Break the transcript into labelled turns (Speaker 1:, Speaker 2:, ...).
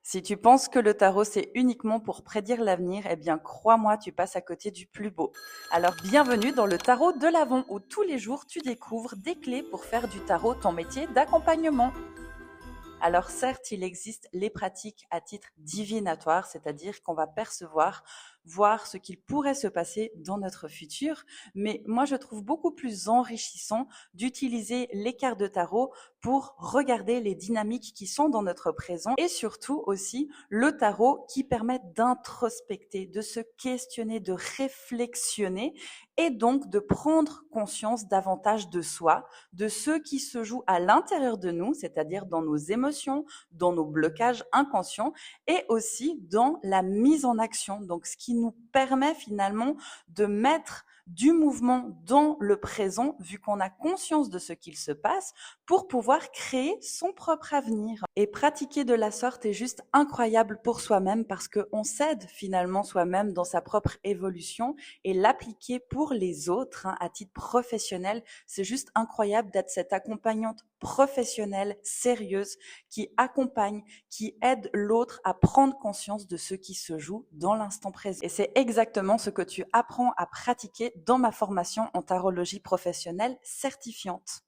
Speaker 1: Si tu penses que le tarot c'est uniquement pour prédire l'avenir, eh bien crois-moi, tu passes à côté du plus beau. Alors bienvenue dans le tarot de l'Avent où tous les jours tu découvres des clés pour faire du tarot ton métier d'accompagnement. Alors certes, il existe les pratiques à titre divinatoire, c'est-à-dire qu'on va percevoir, voir ce qu'il pourrait se passer dans notre futur, mais moi je trouve beaucoup plus enrichissant d'utiliser les cartes de tarot pour regarder les dynamiques qui sont dans notre présent et surtout aussi le tarot qui permet d'introspecter, de se questionner, de réflexionner et donc de prendre conscience davantage de soi, de ce qui se joue à l'intérieur de nous, c'est-à-dire dans nos émotions, dans nos blocages inconscients et aussi dans la mise en action. Donc, ce qui nous permet finalement de mettre du mouvement dans le présent, vu qu'on a conscience de ce qu'il se passe, pour pouvoir créer son propre avenir. Et pratiquer de la sorte est juste incroyable pour soi-même parce qu'on s'aide finalement soi-même dans sa propre évolution et l'appliquer pour les autres à titre professionnel, c'est juste incroyable d'être cette accompagnante professionnelle, sérieuse, qui accompagne, qui aide l'autre à prendre conscience de ce qui se joue dans l'instant présent. Et c'est exactement ce que tu apprends à pratiquer dans ma formation en tarologie professionnelle certifiante.